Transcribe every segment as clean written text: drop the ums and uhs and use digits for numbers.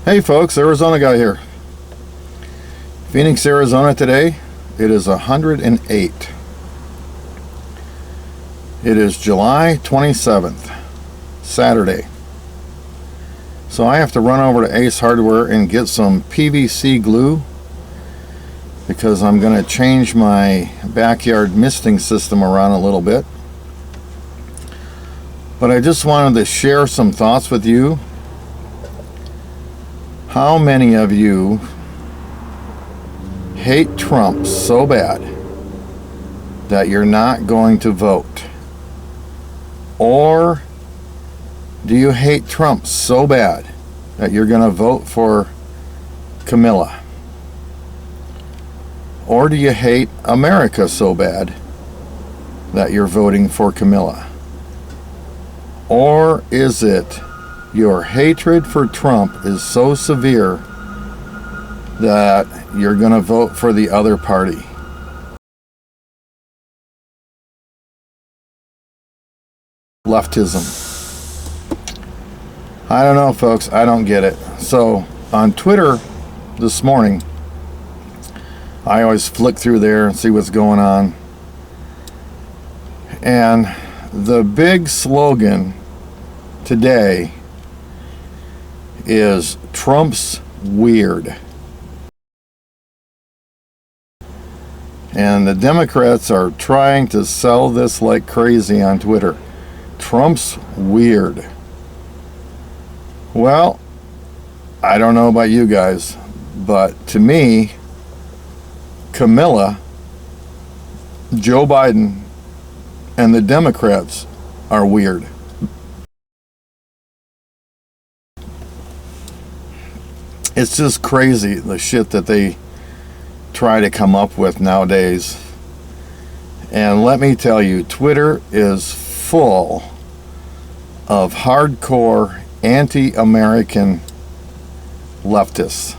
Hey folks, Arizona guy here. Phoenix, Arizona today. It is 108. It is July 27th, Saturday. So I have to run over to Ace Hardware and get some PVC glue because I'm going to change my backyard misting system around a little bit. But I just wanted to share some thoughts with you. How many of you hate Trump so bad that you're not going to vote? Or do you hate Trump so bad that you're going to vote for Kamala? Or do you hate America so bad that you're voting for Kamala? Or is it your hatred for Trump is so severe that you're going to vote for the other party? Leftism. I don't know, folks. I don't get it. So on Twitter this morning, I always flick through there and see what's going on. And the big slogan today is Trump's weird. And the Democrats are trying to sell this like crazy on Twitter. Trump's weird. Well, I don't know about you guys, but to me, Kamala, Joe Biden, and the Democrats are weird. It's just crazy, the shit that they try to come up with nowadays. And let me tell you, Twitter is full of hardcore anti-American leftists.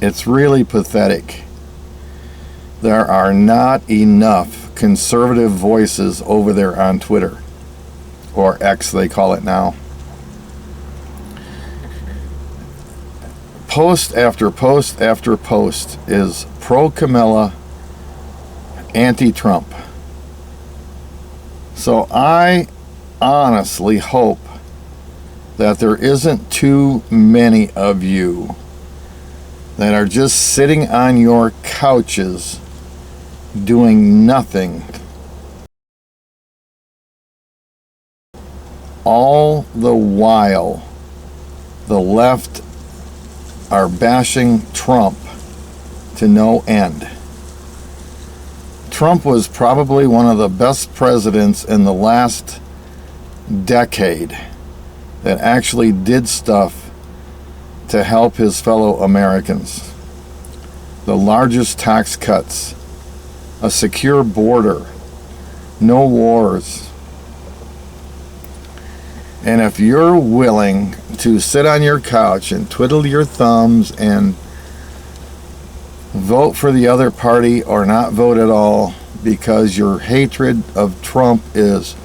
It's really pathetic. There are not enough conservative voices over there on Twitter, or X they call it now. Post after post after post is pro-Kamala, anti-Trump. So I honestly hope that there isn't too many of you that are just sitting on your couches doing nothing all the while the left are bashing Trump to no end. Trump was probably one of the best presidents in the last decade that actually did stuff to help his fellow Americans. The largest tax cuts, a secure border, no wars. And if you're willing to sit on your couch and twiddle your thumbs and vote for the other party or not vote at all because your hatred of Trump is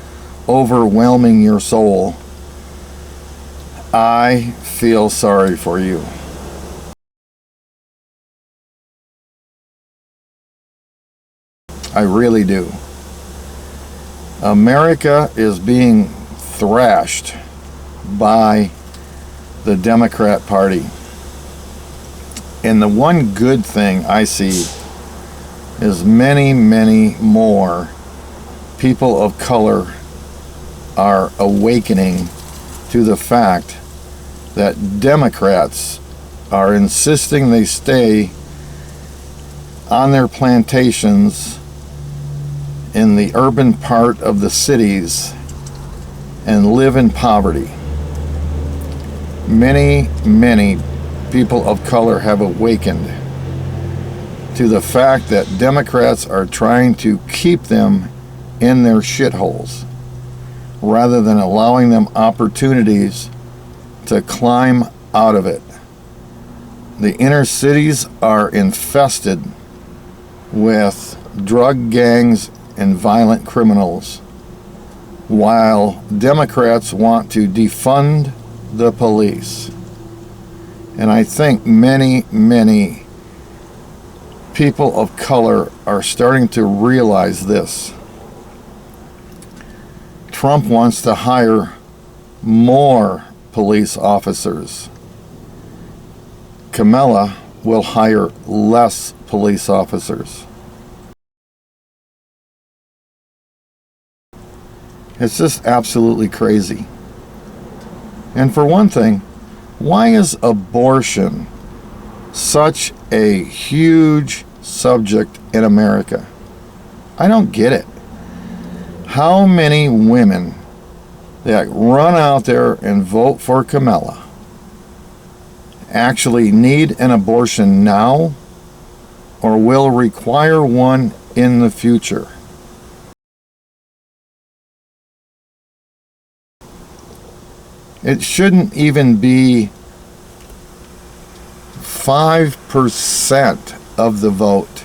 overwhelming your soul, I feel sorry for you. I really do. America is being thrashed by the Democrat Party. And the one good thing I see is many, many more people of color are awakening to the fact that Democrats are insisting they stay on their plantations in the urban part of the cities and live in poverty. Many, many people of color have awakened to the fact that Democrats are trying to keep them in their shitholes rather than allowing them opportunities to climb out of it. The inner cities are infested with drug gangs and violent criminals, while Democrats want to defund the police. And I think many, many people of color are starting to realize this. Trump wants to hire more police officers. Kamala will hire less police officers. It's just absolutely crazy. And for one thing, why is abortion such a huge subject in America? I don't get it. How many women that run out there and vote for Kamala actually need an abortion now or will require one in the future? It shouldn't even be 5% of the vote.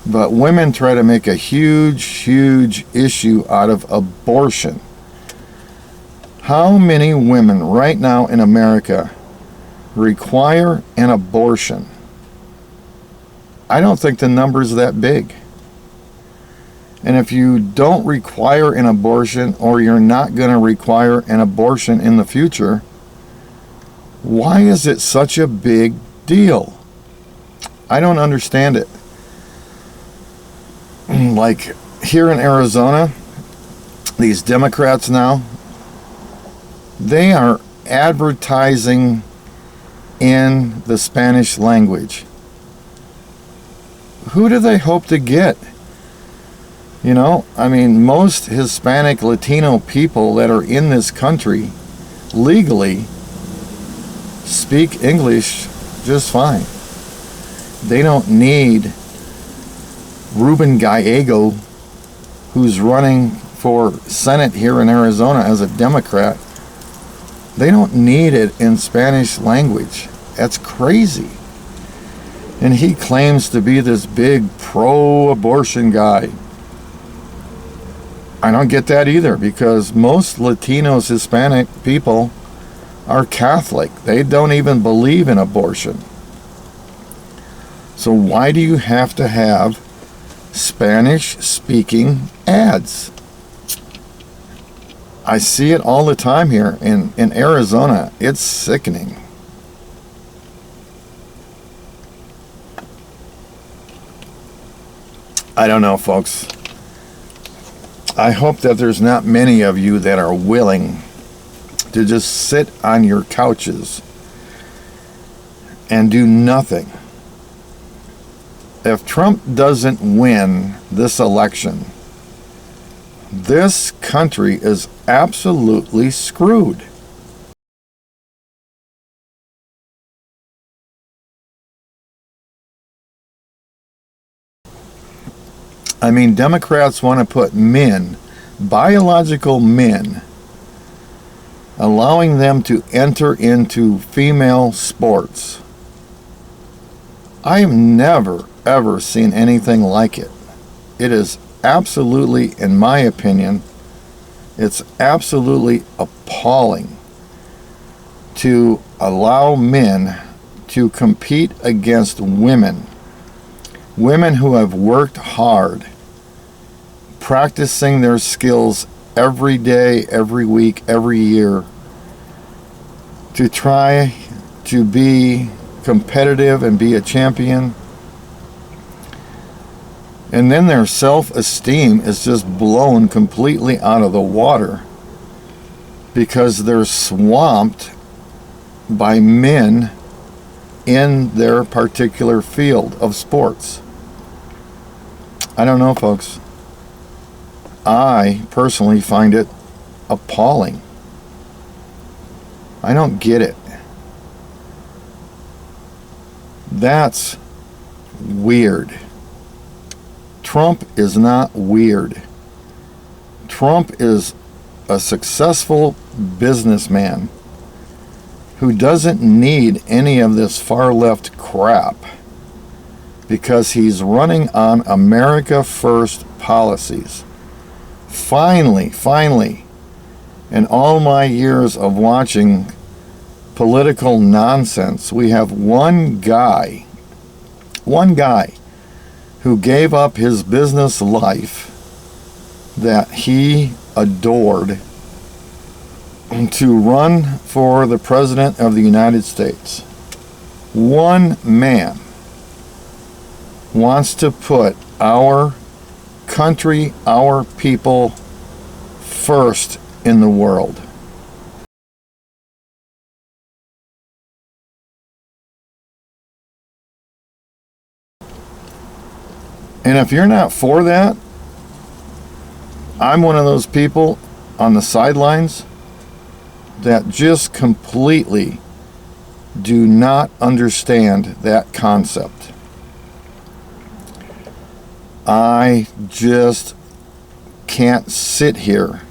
But women try to make a huge, huge issue out of abortion. How many women right now in America require an abortion? I don't think the number's that big. And if you don't require an abortion, or you're not going to require an abortion in the future, why is it such a big deal? I don't understand it. Like here in Arizona, these Democrats now, they are advertising in the Spanish language. Who do they hope to get? You know, I mean, most Hispanic Latino people that are in this country legally speak English just fine. They don't need Ruben Gallego, who's running for Senate here in Arizona as a Democrat. They don't need it in Spanish language. That's crazy. And he claims to be this big pro-abortion guy. I don't get that either, because most Latinos, Hispanic people are Catholic. They don't even believe in abortion. So why do you have to have Spanish-speaking ads? I see it all the time here in Arizona. It's sickening. I don't know, folks. I hope that there's not many of you that are willing to just sit on your couches and do nothing. If Trump doesn't win this election, this country is absolutely screwed. I mean, Democrats want to put men, biological men, allowing them to enter into female sports. I have never, ever seen anything like it. It is absolutely, in my opinion, it's absolutely appalling to allow men to compete against women. Women who have worked hard, practicing their skills every day, every week, every year, to try to be competitive and be a champion. And then their self-esteem is just blown completely out of the water because they're swamped by men in their particular field of sports. I don't know, folks. I personally find it appalling. I don't get it. That's weird. Trump is not weird. Trump is a successful businessman who doesn't need any of this far left crap because he's running on America First policies. Finally, in all my years of watching political nonsense, we have one guy who gave up his business life that he adored to run for the President of the United States. One man wants to put our country, our people first in the world. And if you're not for that, I'm one of those people on the sidelines that just completely do not understand that concept. I just can't sit here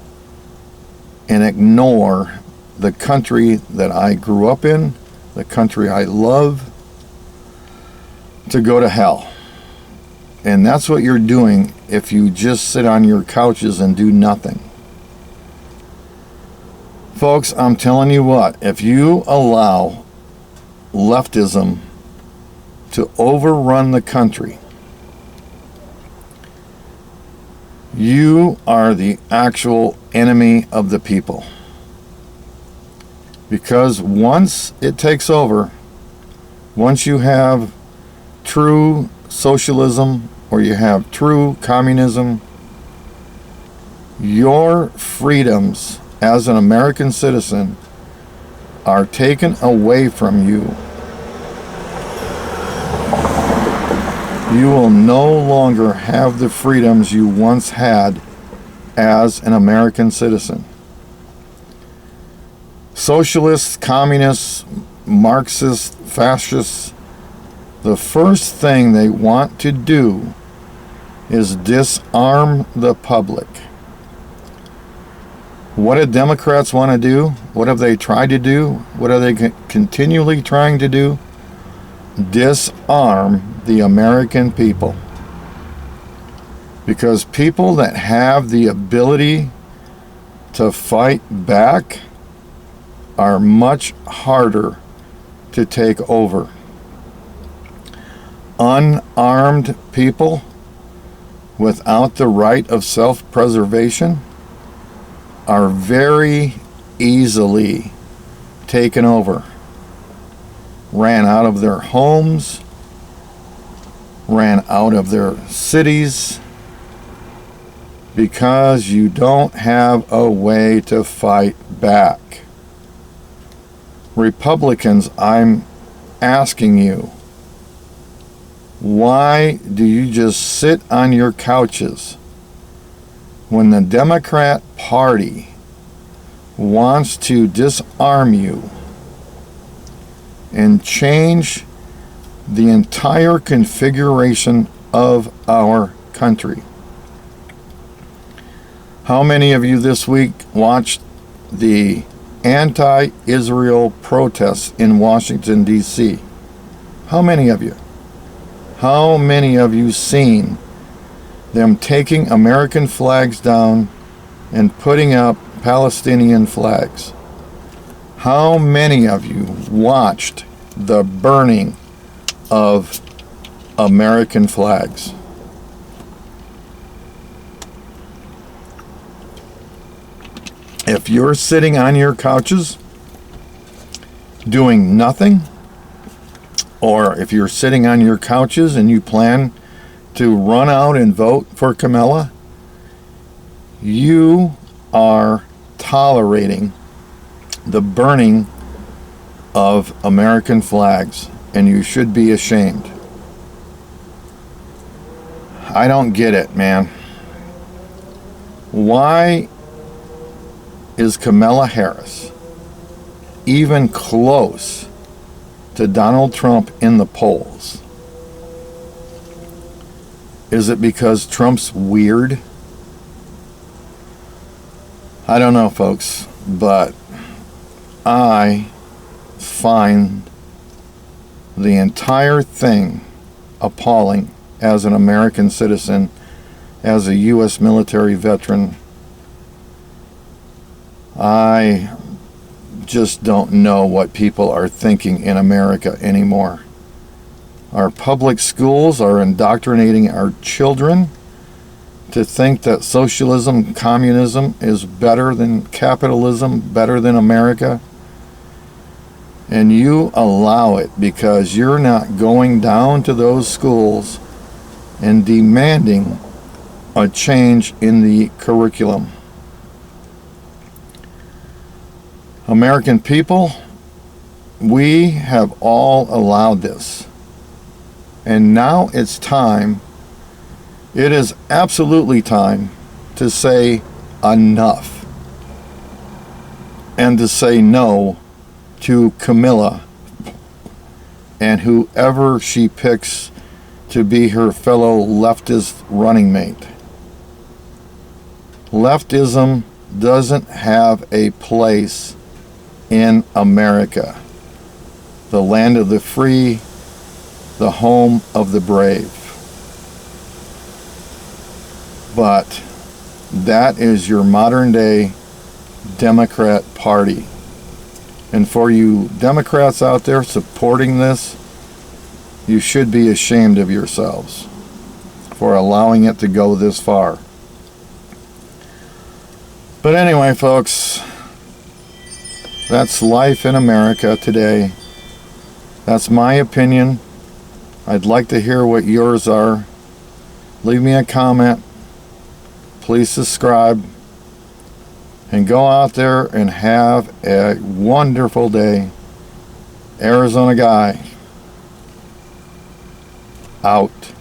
and ignore the country that I grew up in, the country I love, to go to hell. And that's what you're doing if you just sit on your couches and do nothing. Folks, I'm telling you what, if you allow leftism to overrun the country, you are the actual enemy of the people. Because once it takes over, once you have true socialism or you have true communism, your freedoms as an American citizen are taken away from you. You will no longer have the freedoms you once had as an American citizen. Socialists, communists, Marxists, fascists, the first thing they want to do is disarm the public. What do Democrats want to do? What have they tried to do? What are they continually trying to do? Disarm the American people. Because people that have the ability to fight back are much harder to take over. Unarmed people without the right of self-preservation are very easily taken over, ran out of their homes, ran out of their cities, because you don't have a way to fight back. Republicans, I'm asking you, why do you just sit on your couches when the Democrat Party wants to disarm you and change the entire configuration of our country? How many of you this week watched the anti-Israel protests in Washington, D.C.? How many of you? How many of you seen them taking American flags down and putting up Palestinian flags? How many of you watched the burning of American flags? If you're sitting on your couches doing nothing, or if you're sitting on your couches and you plan to run out and vote for Kamala, you are tolerating the burning of American flags, and you should be ashamed. I don't get it, man. Why is Kamala Harris even close to Donald Trump in the polls? Is it because Trump's weird? I don't know, folks, but I find the entire thing appalling as an American citizen, as a U.S. military veteran, I just don't know what people are thinking in America anymore. Our public schools are indoctrinating our children to think that socialism, communism is better than capitalism, better than America. And you allow it because you're not going down to those schools and demanding a change in the curriculum. American people, we have all allowed this. And now it's time, it is absolutely time to say enough. And to say no to Camilla and whoever she picks to be her fellow leftist running mate. Leftism doesn't have a place in America, the land of the free, the home of the brave. But that is your modern day Democrat Party. And for you Democrats out there supporting this, you should be ashamed of yourselves for allowing it to go this far. But anyway, folks, that's life in America today. That's my opinion. I'd like to hear what yours are. Leave me a comment. Please subscribe. And go out there and have a wonderful day. Arizona Guy out.